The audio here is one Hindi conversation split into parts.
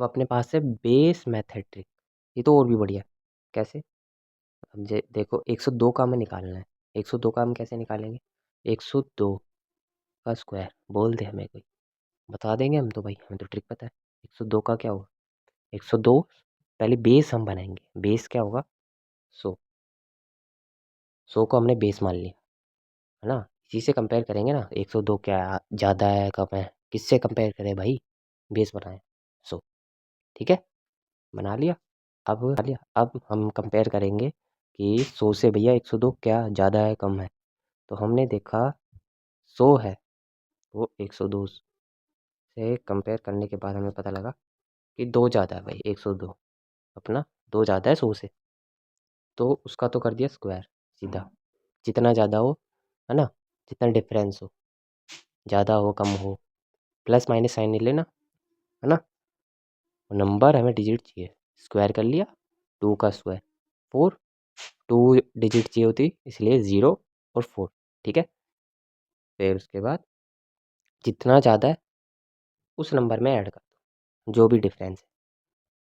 अब अपने पास है बेस मेथड ट्रिक। ये तो और भी बढ़िया। कैसे? अब देखो 102 का हमें निकालना है। 102 का हम कैसे निकालेंगे? 102 का स्क्वायर बोल दे हमें कोई, बता देंगे हम तो भाई, हमें तो ट्रिक पता है। 102 का क्या होगा? 102 पहले बेस हम बनाएंगे। बेस क्या होगा? 100। 100 को हमने बेस मान लिया, है ना। इसी से कंपेयर करेंगे ना, 102 क्या ज़्यादा है कम है, किससे कंपेयर करें भाई? बेस बनाए 100। ठीक है, बना लिया। अब हम कंपेयर करेंगे कि 100 से भैया 102 क्या ज़्यादा है कम है। तो हमने देखा 100 है, वो 102 से कंपेयर करने के बाद हमें पता लगा कि 2 ज़्यादा है भाई। 102 अपना 2 ज़्यादा है 100 से, तो उसका तो कर दिया स्क्वायर सीधा। जितना ज़्यादा हो, है ना, जितना डिफरेंस हो, ज़्यादा हो कम हो, प्लस माइनस साइन नहीं लेना, है ना। नंबर हमें डिजिट चाहिए, स्क्वायर कर लिया। 2 का स्क्वायर 4, 2 डिजिट चाहिए होती, इसलिए 0 और 4। ठीक है, फिर उसके बाद जितना ज़्यादा है उस नंबर में ऐड कर दो जो भी डिफरेंस है।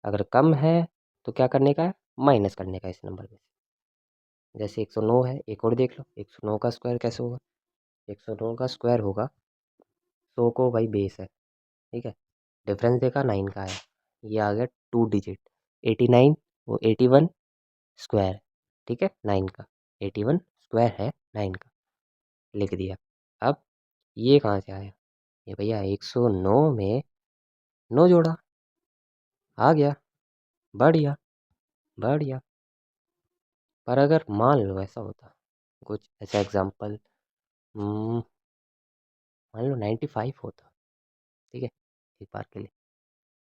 अगर कम है तो क्या करने का है? माइनस करने का इस नंबर में से। जैसे 109 है, एक और देख लो। 109 का स्क्वायर कैसे होगा? 109 का स्क्वायर होगा, 100 को भाई बेस है, ठीक है, डिफरेंस देखा 9 का है, ये आ गया 2 डिजिट। 89 वो 81 स्क्वायर है, ठीक है, 9 का 81 स्क्वायर है 9 का, लिख दिया। अब ये कहाँ से आया? ये भैया 109 में 9 जोड़ा, आ गया। बढ़िया बढ़िया। पर अगर मान लो ऐसा होता, कुछ ऐसा एग्जांपल, मान लो 95 होता, ठीक है, एक बार के लिए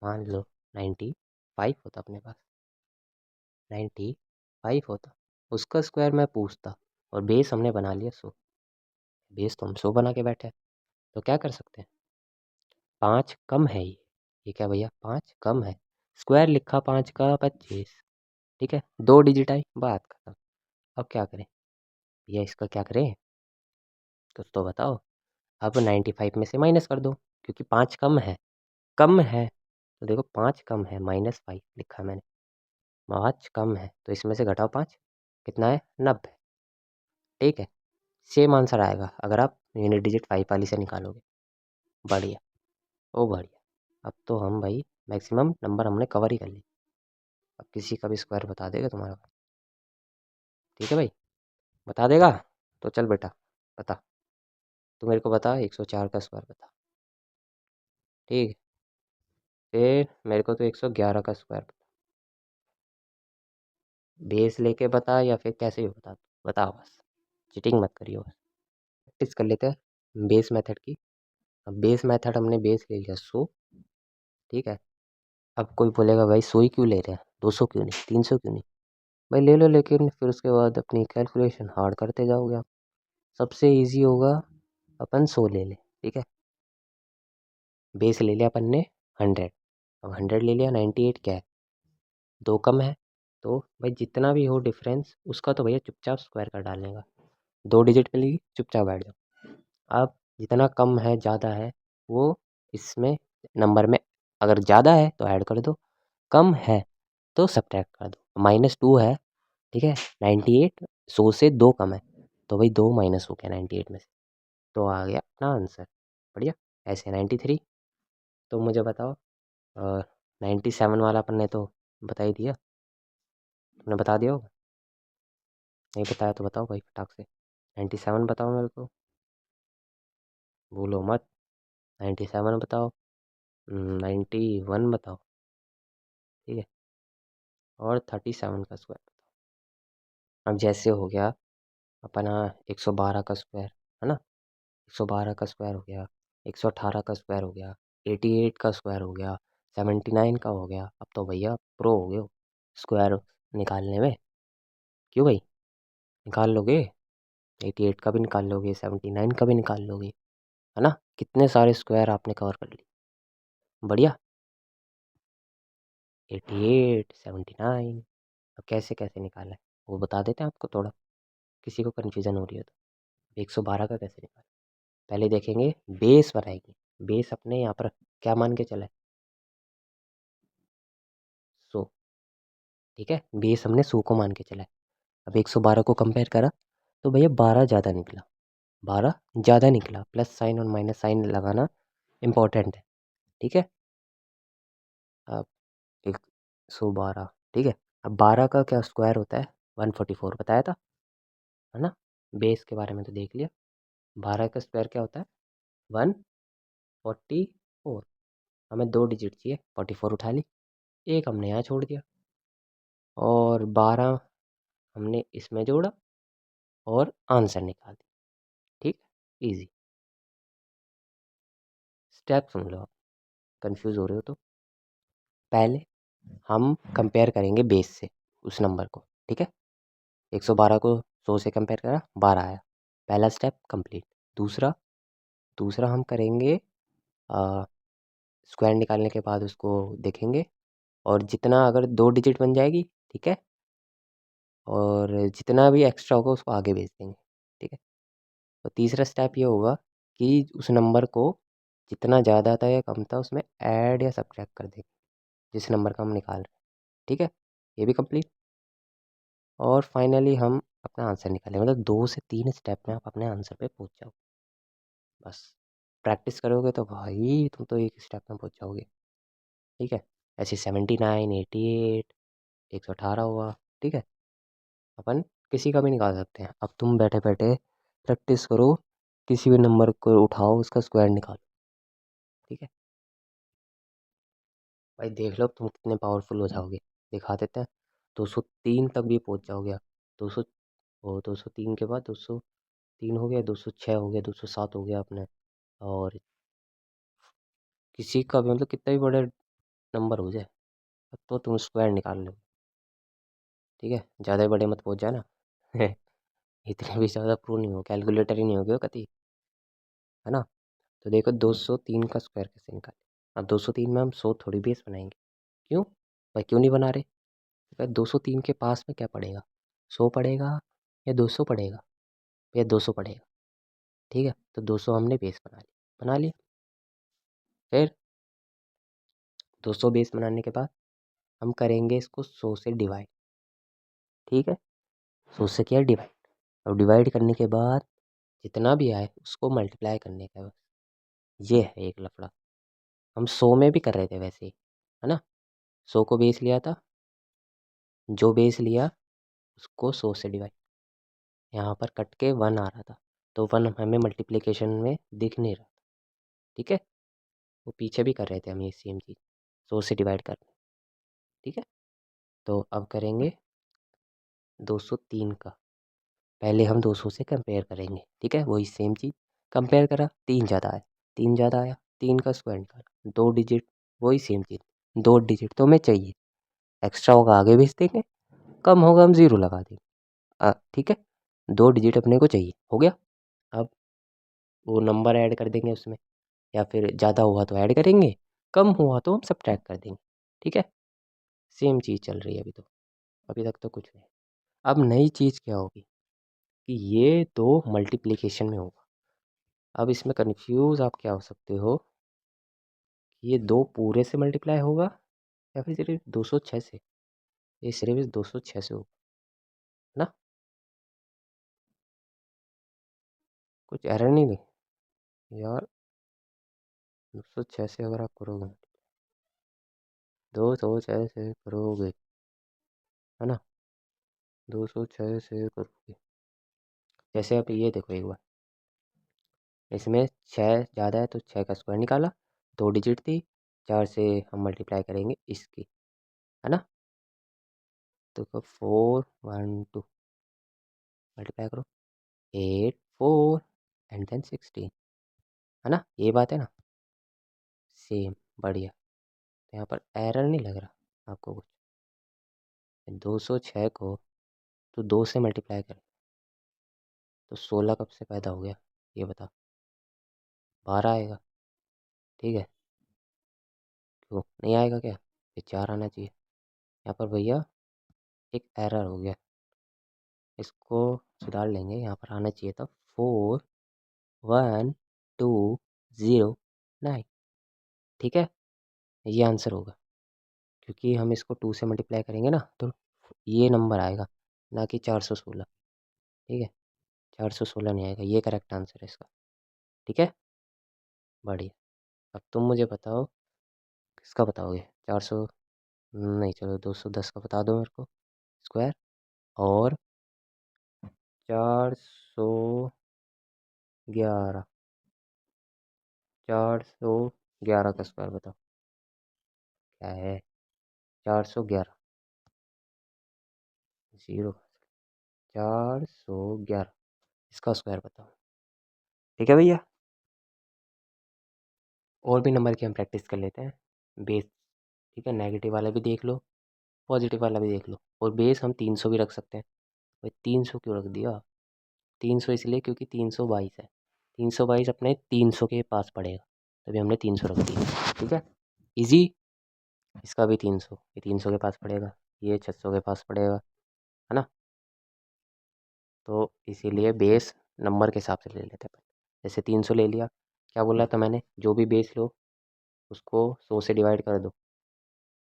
मान लो 95 होता अपने पास, 95 होता, उसका स्क्वायर मैं पूछता और बेस हमने बना लिया 100। बेस तो हम 100 बना के बैठे हैं, तो क्या कर सकते हैं? 5 कम है ये क्या भैया? 5 कम है, स्क्वायर लिखा 5 का 25, ठीक है, 2 डिजिट आई, बात खत्म। अब क्या करें भैया? इसका क्या करें? कुछ तो बताओ। अब 95 में से माइनस कर दो, क्योंकि 5 कम है। कम है तो देखो 5 कम है, -5 लिखा है मैंने। 5 कम है तो इसमें से घटाओ 5, कितना है? 90। ठीक है, सेम आंसर आएगा अगर आप यूनिट डिजिट 5 वाली से निकालोगे। बढ़िया, ओ बढ़िया। अब तो हम भाई मैक्सिमम नंबर हमने कवर ही कर ली। अब किसी का भी स्क्वायर बता देगा तुम्हारा भाई। ठीक है भाई, बता देगा? तो चल बेटा बता, तू मेरे को बता 104 का स्क्वायर बता। ठीक है, फिर मेरे को तो 111 का स्क्वायर बता। बेस लेके बता या फिर कैसे भी बता, बता बस, चीटिंग मत करियो बस। प्रैक्टिस कर लेते हैं बेस मेथड की। अब बेस मेथड हमने बेस ले लिया 100, ठीक है। अब कोई बोलेगा भाई 100 ही क्यों ले रहे हैं, 200 क्यों नहीं, 300 क्यों नहीं? भाई ले लो, लेकिन फिर उसके बाद अपनी कैलकुलेशन हार्ड करते जाओगे आप। सबसे इजी होगा अपन 100 ले लें, ठीक है। बेस ले लिया अपन ने 100, अब 100 ले लिया, 98 क्या है? 2 कम है, तो भाई जितना भी हो डिफरेंस उसका तो भैया चुपचाप स्क्वायर कर डालने का। 2 डिजिट मिलेगी, चुपचाप बैठ जाओ। अब जितना कम है ज़्यादा है वो इसमें नंबर में, अगर ज़्यादा है तो ऐड कर दो, कम है तो सब्ट्रैक्ट कर दो। -2 है, ठीक है, 98 100 से 2 कम है, तो भाई 2 माइनस हो गया 98 में से, तो आ गया अपना आंसर। बढ़िया। ऐसे 93। तो मुझे बताओ, 97 वाला अपन ने तो बता ही दिया, तुमने बता दिया होगा। नहीं बताया तो बताओ भाई फटाक से, 97 बताओ मेरे को, भूलो मत। 97 बताओ, 91 बताओ, ठीक है, और 37 का स्क्वायर बताओ। अब जैसे हो गया अपना 112 का स्क्वायर, है ना, 112 का स्क्वायर हो गया, 118 का स्क्वायर हो गया, 88 का स्क्वायर हो गया, 79 का हो गया। अब तो भैया प्रो हो गए हो स्क्वायर निकालने में। क्यों भाई? निकाल लोगे, 88 का भी निकाल लोगे, 79 का भी निकाल लोगे, है ना। कितने सारे स्क्वायर आपने कवर कर लिए। बढ़िया। 88, 79, अब कैसे कैसे निकाला है वो बता देते हैं आपको, थोड़ा किसी को कन्फ्यूज़न हो रही है तो। 112 का कैसे निकाला, पहले देखेंगे बेस बनाएंगे। बेस अपने यहाँ पर क्या मान के चला है? ठीक है, बेस हमने 100 को मान के चला है। अब 112 को कंपेयर करा तो भैया 12 ज़्यादा निकला, 12 ज़्यादा निकला। प्लस साइन और माइनस साइन लगाना इम्पोर्टेंट है। ठीक है, अब 112, ठीक है। अब 12 का क्या स्क्वायर होता है, 144 बताया था, है ना। बेस के बारे में तो देख लिया। 12 का स्क्वायर क्या होता है, 144। हमें 2 डिजिट चाहिए, 44 उठा ली, एक हमने यहाँ छोड़ दिया और 12 हमने इसमें जोड़ा और आंसर निकाल दिया। ठीक, इजी। स्टेप सुन लो, आप कंफ्यूज हो रहे हो तो पहले हम कंपेयर करेंगे बेस से उस नंबर को। ठीक है, 112 को 100 से कंपेयर करा, 12 आया, पहला स्टेप कंप्लीट। दूसरा दूसरा हम करेंगे स्क्वायर निकालने के बाद उसको देखेंगे और जितना अगर 2 डिजिट बन जाएगी, ठीक है, और जितना भी एक्स्ट्रा होगा उसको आगे भेज देंगे। ठीक है, तो तीसरा स्टेप ये होगा कि उस नंबर को जितना ज़्यादा था या कम था उसमें ऐड या सब्ट्रैक्ट कर देंगे जिस नंबर का हम निकाल रहे हैं। ठीक है, ये भी कंप्लीट। और फाइनली हम अपना आंसर निकालेंगे, मतलब 2 से 3 स्टेप में आप अपने आंसर पे पहुंच जाओ। बस प्रैक्टिस करोगे तो भाई तुम तो एक स्टेप में पहुंच जाओगे। ठीक है, ऐसे 79, 88, 118 हुआ। ठीक है, अपन किसी का भी निकाल सकते हैं। अब तुम बैठे बैठे प्रैक्टिस करो, किसी भी नंबर को उठाओ, उसका स्क्वायर निकालो। ठीक है भाई, देख लो तुम कितने पावरफुल हो जाओगे, दिखा देते हैं। 203 तक भी पहुंच जाओगे आप। 200, वो 203 के बाद 203 हो गया, 206 हो गया, 207 हो गया अपने। और किसी का भी मतलब कितना भी बड़े नंबर हो जाए तो तुम स्क्वायर निकाल लो। ठीक है, ज़्यादा बड़े मत पहुंच जाना। इतने भी ज़्यादा प्रो नहीं हो, कैलकुलेटर ही नहीं हो गया कति, है ना। तो देखो 203 का स्क्वायर कैसे निकाले। अब 203 में हम 100 थोड़ी बेस बनाएंगे। क्यों भाई, क्यों नहीं बना रहे। भाई 203 के पास में क्या पड़ेगा, 100 पड़ेगा या 200 पड़ेगा, या 200 पड़ेगा। ठीक है, तो 200 हमने बेस बना लिया। फिर 200 बेस बनाने के बाद हम करेंगे इसको 100 से डिवाइड। ठीक है, 100 से किया डिवाइड। और डिवाइड करने के बाद जितना भी आए उसको मल्टीप्लाई करने का है बस। ये है एक लफड़ा। हम 100 में भी कर रहे थे वैसे ही, है ना। 100 को बेस लिया था, जो बेस लिया उसको 100 से डिवाइड, यहाँ पर कट के 1 आ रहा था तो 1 हमें मल्टीप्लिकेशन में दिख नहीं रहा था। ठीक है, वो पीछे भी कर रहे थे हम ये सेम चीज़, 100 से डिवाइड कर। ठीक है, तो अब करेंगे 203 का। पहले हम 200 से कंपेयर करेंगे। ठीक है, वही सेम चीज़, कंपेयर करा, 3 ज़्यादा आया, 3 ज़्यादा आया, 3 का स्क्वायर निकाला, 2 डिजिट, वही सेम चीज़, 2 डिजिट तो हमें चाहिए, एक्स्ट्रा होगा आगे भेज देंगे, कम होगा हम ज़ीरो लगा देंगे। ठीक है, 2 डिजिट अपने को चाहिए, हो गया। अब वो नंबर ऐड कर देंगे उसमें, या फिर ज़्यादा हुआ तो ऐड करेंगे, कम हुआ तो हम सब्ट्रैक्ट कर देंगे। ठीक है, सेम चीज़ चल रही है अभी तो, अभी तक तो कुछ नहीं। अब नई चीज़ क्या होगी कि ये दो मल्टीप्लिकेशन में होगा। अब इसमें कंफ्यूज आप क्या हो सकते हो कि ये दो पूरे से मल्टीप्लाई होगा या फिर सिर्फ 206 से। ये सिर्फ इस 206 से होगा ना, कुछ एरर नहीं है यार। 206 से अगर आप करोगे, 206 से करोगे, है ना, 206 से करोगे। जैसे आप ये देखो एक बार, इसमें 6 ज़्यादा है तो 6 का स्क्वायर निकाला, 2 डिजिट थी, 4 से हम मल्टीप्लाई करेंगे इसकी, है ना। तो 412 मल्टीप्लाई करो, 84 एंड देन 16, है ना, ये बात है ना। सेम, बढ़िया। तो यहाँ पर एरर नहीं लग रहा आपको कुछ। 206 को तो 2 से मल्टीप्लाई करें तो 16 कब से पैदा हो गया, ये बता। 12 आएगा। ठीक है, क्यों नहीं आएगा क्या, ये 4 आना चाहिए। यहाँ पर भैया एक एरर हो गया, इसको सुधार लेंगे। यहाँ पर आना चाहिए था 41209। ठीक है, ये आंसर होगा, क्योंकि हम इसको 2 से मल्टीप्लाई करेंगे ना तो ये नंबर आएगा, ना कि 416। ठीक है, 416 नहीं आएगा, ये करेक्ट आंसर है इसका। ठीक है, बढ़िया। अब तुम मुझे बताओ, किसका बताओगे? 400 नहीं, चलो 210 का बता दो मेरे को स्क्वायर, और 411, 411 का स्क्वायर बताओ क्या है? 411, जीरो, 411, इसका स्क्वायर बताओ। ठीक है भैया, और भी नंबर की हम प्रैक्टिस कर लेते हैं। बेस, ठीक है, नेगेटिव वाला भी देख लो, पॉजिटिव वाला भी देख लो, और बेस हम 300 भी रख सकते हैं। भाई 300 क्यों रख दिया? 300 इसलिए क्योंकि 322 है, 322 अपने 300 के पास पड़ेगा, तभी हमने 300 रख दिया। ठीक है, इजी। इसका भी 300, ये 300 के पास पड़ेगा, ये 600 के पास पड़ेगा, है ना? तो इसीलिए बेस नंबर के हिसाब से ले लेते हैं। जैसे 300 ले लिया, क्या बोला था मैंने? जो भी बेस लो उसको 100 से डिवाइड कर दो,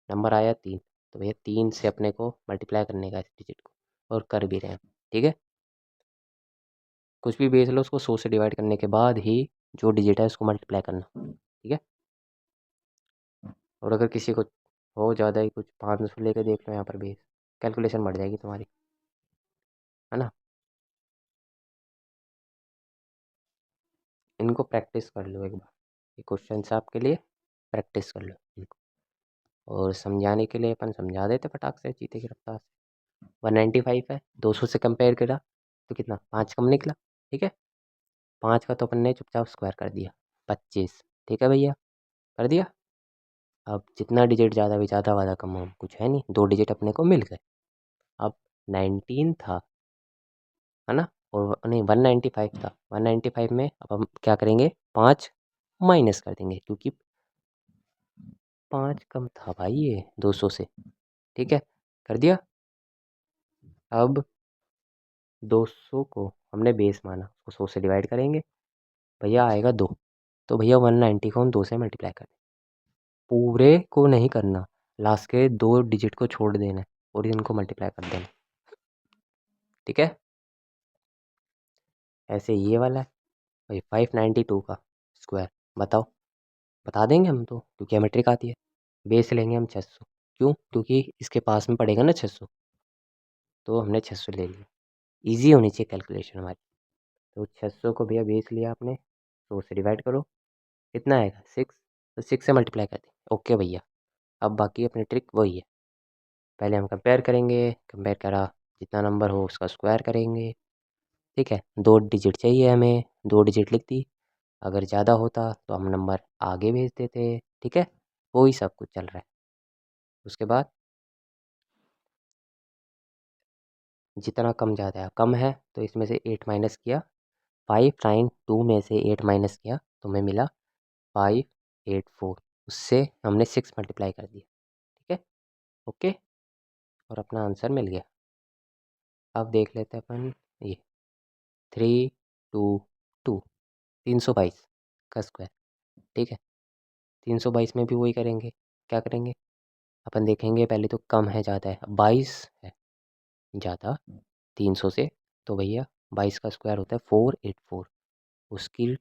नंबर आया 3, तो भैया 3 से अपने को मल्टीप्लाई करने का इस डिजिट को, और कर भी रहे हैं। ठीक है, कुछ भी बेस लो उसको 100 से डिवाइड करने के बाद ही जो डिजिट है उसको मल्टीप्लाई करना। ठीक है, और अगर किसी को हो ज़्यादा ही कुछ 500 लेके देख लो यहाँ पर बेस, कैलकुलेशन बढ़ जाएगी तुम्हारी, है ना? इनको प्रैक्टिस कर लो एक बार, ये क्वेश्चन आपके लिए, प्रैक्टिस कर लो इनको। और समझाने के लिए अपन समझा देते फटाक से चीते की रफ्तार से। 195 है, 200 से कंपेयर करा तो कितना, 5 कम निकला। ठीक है, 5 का तो अपन ने चुपचाप स्क्वायर कर दिया, 25। ठीक है भैया, कर दिया। अब जितना डिजिट ज़्यादा भी, ज़्यादा वाला कम हो कुछ है नहीं, 2 डिजिट अपने को मिल गए। अब 19 था, है ना? और नहीं, 195 था, 195 में अब हम क्या करेंगे, 5 माइनस कर देंगे, क्योंकि 5 कम था भाई ये 200 से। ठीक है, कर दिया। अब 200 को हमने बेस माना, उसको 100 से डिवाइड करेंगे, भैया आएगा 2, तो भैया 190 को हम 2 से मल्टीप्लाई कर दें। पूरे को नहीं करना, लास्ट के 2 डिजिट को छोड़ देना है और इनको मल्टीप्लाई कर देना। ठीक है, ऐसे ये वाला है भाई 592 का स्क्वायर बताओ। बता देंगे हम तो, क्योंकि हमें ट्रिक आती है। बेस लेंगे हम 600, क्यों? क्योंकि इसके पास में पड़ेगा ना 600, तो हमने 600 ले लिया। ईजी होनी चाहिए कैलकुलेशन हमारी। तो 600 को भैया बेस लिया आपने, 100 से डिवाइड करो, कितना आएगा 6, तो 6 से मल्टीप्लाई कर दें। ओके भैया, अब बाकी अपनी ट्रिक वही है, पहले हम कंपेयर करेंगे, कंपेयर करा, जितना नंबर हो उसका स्क्वायर करेंगे। ठीक है, 2 डिजिट चाहिए हमें, 2 डिजिट लिख दी, अगर ज़्यादा होता तो हम नंबर आगे भेज देते। ठीक है, वही सब कुछ चल रहा है। उसके बाद जितना कम ज़्यादा है, कम है तो इसमें से 8 माइनस किया, 592 में से 8 माइनस किया तो हमें मिला 584, उससे हमने 6 मल्टीप्लाई कर दिया। ठीक है, ओके, और अपना आंसर मिल गया। अब देख लेते हैं अपन ये 322, 322 का स्क्वायर। ठीक है, 322 में भी वही करेंगे, क्या करेंगे, अपन देखेंगे पहले तो कम है ज़्यादा है, 22 है ज़्यादा 300 से, तो भैया 22 का स्क्वायर होता है 484, उसकी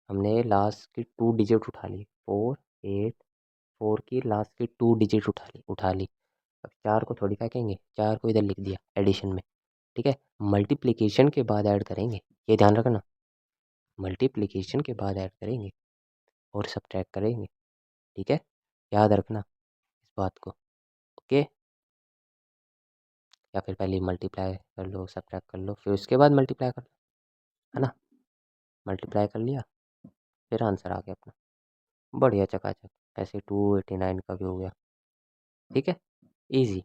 हमने लास्ट की 2 डिजिट उठा ली, 484 की लास्ट की 2 डिजिट उठा ली। अब 4 को थोड़ी फेंकेंगे, 4 को इधर लिख दिया एडिशन में। ठीक है, मल्टीप्लिकेशन के बाद ऐड करेंगे, ये ध्यान रखना, मल्टीप्लिकेशन के बाद ऐड करेंगे और सब्ट्रैक्ट करेंगे। ठीक है, याद रखना इस बात को। ओके, या फिर पहले मल्टीप्लाई कर लो, सब्ट्रैक्ट कर लो, फिर उसके बाद मल्टीप्लाई कर लो, है ना? मल्टीप्लाई कर लिया, फिर आंसर आ गया अपना, बढ़िया चकाचक। ऐसे 289 का भी हो गया। ठीक है, इजी।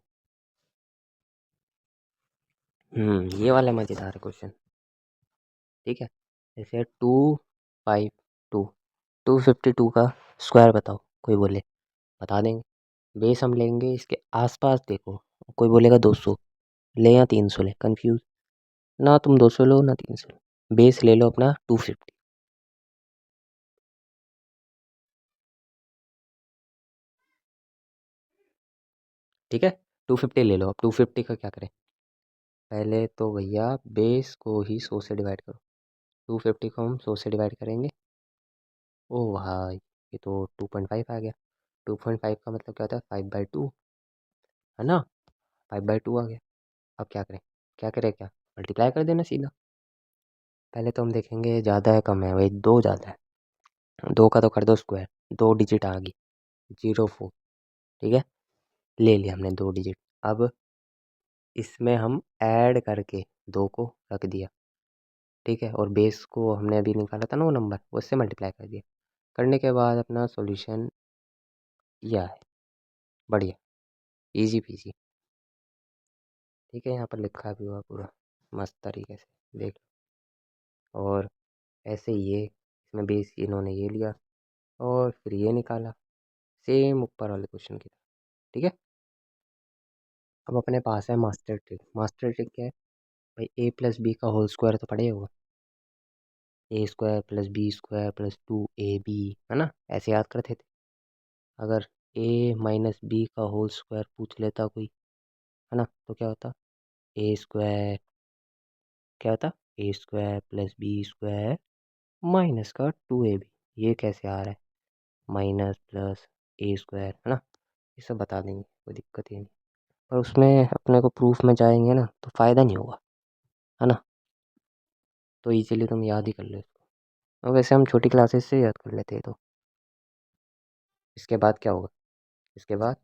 ये वाला मज़ेदार क्वेश्चन। ठीक है, जैसे 252, 252 का स्क्वायर बताओ, कोई बोले, बता देंगे। बेस हम लेंगे इसके आसपास, देखो कोई बोलेगा 200 ले या 300 ले, कंफ्यूज ना, तुम 200 लो ना 300 लो, बेस ले लो अपना 250। ठीक है, 250 ले लो। अब 250 का क्या करें? पहले तो भैया बेस को ही 100 से डिवाइड करो। 250 को हम 100 से डिवाइड करेंगे। ओ भाई, ये तो 2.5 आ गया। 2.5 का मतलब क्या होता है? 5/2, है ना? 5/2 आ गया। अब क्या करें? क्या करें क्या? मल्टीप्लाई कर देना सीधा। पहले तो हम देखेंगे ज़्यादा है कम है। भाई दो ज़्यादा है, दो का तो कर दो स्क्वायर। दो डिजिट आ गई, 0 4। ठीक है, ले लिया हमने दो डिजिट। अब इसमें हम ऐड करके दो को रख दिया। ठीक है, और बेस को हमने अभी निकाला था ना वो नंबर, उससे मल्टीप्लाई कर दिया। करने के बाद अपना सॉल्यूशन यह है। बढ़िया, इजी पीजी। ठीक है, यहाँ पर लिखा भी हुआ पूरा मस्त तरीके से, देख लो। और ऐसे ये इसमें बेस इन्होंने ये लिया और फिर ये निकाला, सेम ऊपर वाले क्वेश्चन की तरह। ठीक है, अब अपने पास है मास्टर ट्रिक। मास्टर ट्रिक क्या है भाई? ए प्लस बी का होल स्क्वायर तो पढ़े होगा। A square plus B square plus 2ab, है ना? ऐसे याद करते थे। अगर ए माइनस बी का होल स्क्वायर पूछ लेता कोई, है ना, तो क्या होता? ए स्क्वायर, क्या होता? A square plus B square minus का 2ab। ये कैसे आ रहा है? माइनस प्लस ए स्क्वायर, है ना? ये सब बता देंगे, कोई दिक्कत ही नहीं। पर उसमें अपने को प्रूफ में जाएंगे ना तो फ़ायदा नहीं होगा, है ना? तो इजीली तुम याद ही कर लो इसको। और वैसे हम छोटी क्लासेस से याद कर लेते हैं। तो इसके बाद क्या होगा? इसके बाद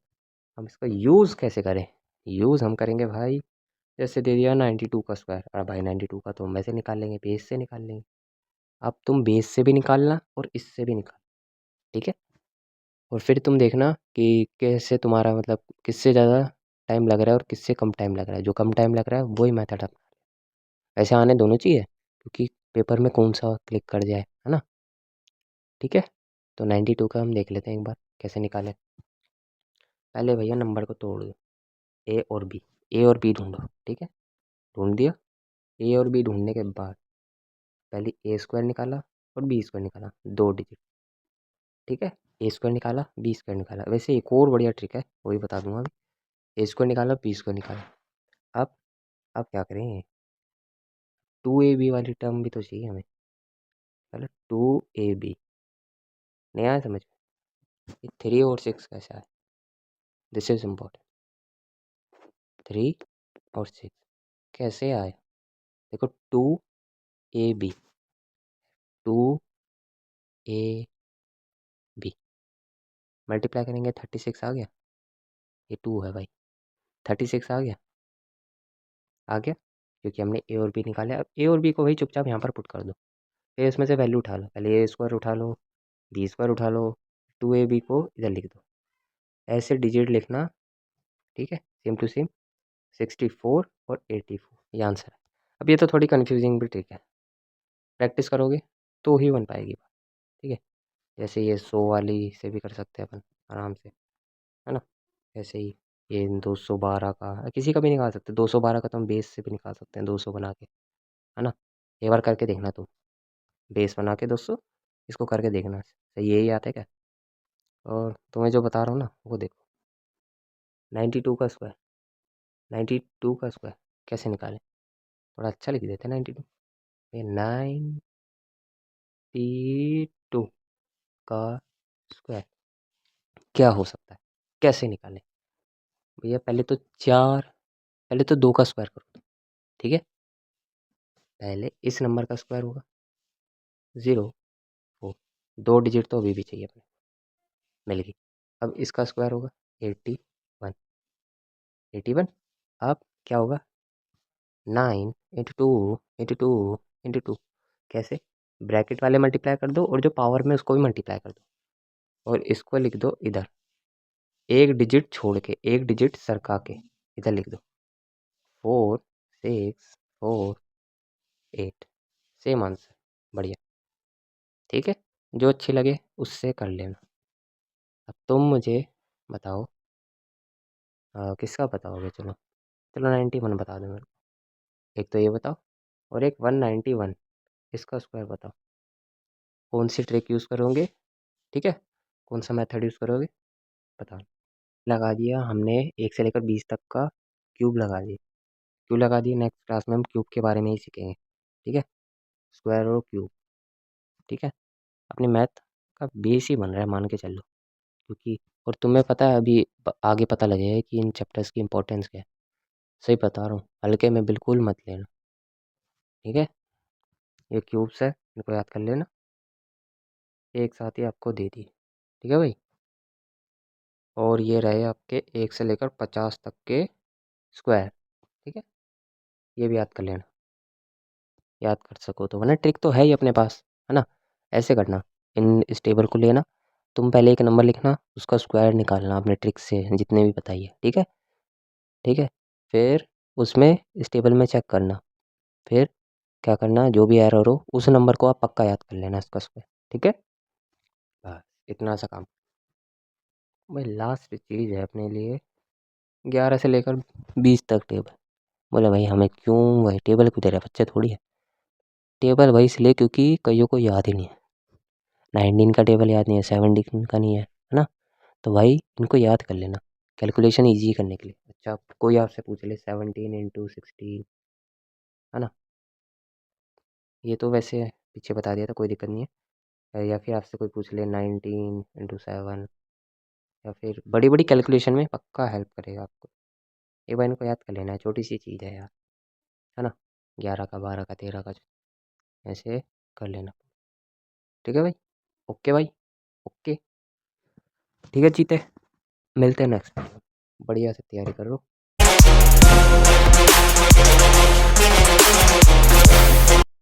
हम इसका यूज़ कैसे करें? यूज़ हम करेंगे भाई, जैसे दे दिया 92 का स्क्वायर। अरे भाई 92 का तो हम वैसे निकाल लेंगे, बेस से निकाल लेंगे। अब तुम बेस से भी निकालना और इससे भी निकाल। ठीक है, और फिर तुम देखना कि कैसे तुम्हारा मतलब किससे ज़्यादा टाइम लग रहा है और किससे कम टाइम लग रहा है। जो कम टाइम लग रहा है वही मेथड अपना। ऐसे आने दोनों चाहिए, क्योंकि पेपर में कौन सा क्लिक कर जाए, है ना? ठीक है, तो 92 का हम देख लेते हैं एक बार कैसे निकालें। पहले भैया नंबर को तोड़ दो, ए और बी। ए और बी ढूंढो। ठीक है, ढूंढ दिया। ए और बी ढूंढने के बाद पहले ए स्क्वायर निकाला और बी स्क्वायर निकाला, दो डिजिट। ठीक है, ए स्क्वायर निकाला, बी स्क्वायर निकाला। वैसे एक और बढ़िया ट्रिक है, वो भी बता दूंगा अभी। ए स्क्वायर निकाला, बी स्क्वायर निकाला। अब अब क्या करें? 2ab वाली टर्म भी तो चाहिए हमें। पहले 2ab, नहीं आया समझ में? ये 3 और 6 कैसे आए? This is important. 3 और 6 कैसे आए? देखो, 2ab, 2ab मल्टीप्लाई करेंगे 36 आ गया। ये 2 है भाई, 36 आ गया। आ गया, क्योंकि हमने ए और बी निकाले। अब ए और बी को वही चुपचाप यहाँ पर पुट कर दो। फिर इसमें से वैल्यू उठा लो। पहले ए स्क्वायर उठा लो, बी स्क्वायर उठा लो, 2ab को इधर लिख दो। ऐसे डिजिट लिखना। ठीक है, सेम टू सेम। 64 और 84 ये आंसर है। अब ये तो थोड़ी कन्फ्यूजिंग भी ट्रिक है, प्रैक्टिस करोगे तो ही बन पाएगी बात। ठीक है, जैसे ये 100 वाली से भी कर सकते हैं अपन आराम से, है ना? ऐसे ही ये 212 का किसी का भी निकाल सकते हैं। 212 का तो हम बेस से भी निकाल सकते हैं, 200 बना के, है ना? एक बार करके देखना तुम, बेस बना के 200, इसको करके देखना सही यही आता है क्या। और तुम्हें जो बता रहा हूँ ना वो देखो, 92 का स्क्वायर, 92 का स्क्वायर कैसे निकालें? थोड़ा अच्छा लिख देते हैं 92। ये 92 का स्क्वायर क्या हो सकता है, कैसे निकालें? भैया पहले तो चार, पहले तो दो का स्क्वायर करो। ठीक है, पहले इस नंबर का स्क्वायर होगा 0 4। दो डिजिट तो अभी भी चाहिए अपने, मिल गई। अब इसका स्क्वायर होगा 81, 81। अब क्या होगा? 9 × 2 × 2 × 2 कैसे? ब्रैकेट वाले मल्टीप्लाई कर दो और जो पावर में उसको भी मल्टीप्लाई कर दो, और इसको लिख दो इधर, एक डिजिट छोड़ के, एक डिजिट सरका के इधर लिख दो। 4 6 4 8, सेम आंसर। बढ़िया। ठीक है, जो अच्छी लगे उससे कर लेना। अब तुम मुझे बताओ, किसका बताओगे? चलो चलो 91 बता दो मेरे को। एक तो ये बताओ, और एक 191, इसका स्क्वायर बताओ। कौन सी ट्रिक यूज़ करोगे? ठीक है, कौन सा मेथड यूज़ करोगे बताओ। लगा दिया हमने 1 से लेकर 20 तक का क्यूब लगा दिए। क्यों लगा दिए? नेक्स्ट क्लास में हम क्यूब के बारे में ही सीखेंगे। ठीक है, स्क्वायर और क्यूब। ठीक है, अपने मैथ का बेस ही बन रहा है, मान के चलो। क्योंकि और तुम्हें पता है अभी आगे पता लगेगा कि इन चैप्टर्स की इंपॉर्टेंस क्या है। सही बता रहा हूँ, हल्के में बिल्कुल मत लेना। ठीक है, ये क्यूब्स है, इनको याद कर लेना। एक साथ ही आपको दे दी। ठीक है भाई, और ये रहे आपके 1 से लेकर 50 तक के स्क्वायर। ठीक है, ये भी याद कर लेना, याद कर सको तो, वरना ट्रिक तो है ही अपने पास, है ना। ऐसे करना, इस टेबल को लेना, तुम पहले एक नंबर लिखना, उसका स्क्वायर निकालना अपने ट्रिक से जितने भी बताइए। ठीक है, ठीक है, फिर उसमें इस टेबल में चेक करना, फिर क्या करना, जो भी एरर हो उस नंबर को आप पक्का याद कर लेना इसका स्क्वायर। ठीक है, बस इतना सा काम। भाई लास्ट चीज़ है अपने लिए, 11 से लेकर 20 तक टेबल। बोले भाई हमें क्यों, भाई टेबल क्यों दे रहे, बच्चे थोड़ी है। टेबल भाई इसलिए क्योंकि कईयों को याद ही नहीं है, 19 का टेबल याद नहीं है, 17 का नहीं है, है ना। तो भाई इनको याद कर लेना, कैलकुलेशन ईजी करने के लिए। अच्छा, कोई आपसे पूछ ले 17 × 16, है ना। ये तो वैसे पीछे बता दिया था, कोई दिक्कत नहीं है। या फिर आपसे कोई पूछ ले 19 × 7, या फिर बड़ी बड़ी कैलकुलेशन में पक्का हेल्प करेगा आपको। एक बार इनको याद कर लेना है, छोटी सी चीज़ है यार, है ना। 11 का, 12 का, 13 का, ऐसे कर लेना। ठीक है भाई, ओके भाई, ओके। ठीक है जीते, मिलते हैं नेक्स्ट, बढ़िया से तैयारी करो।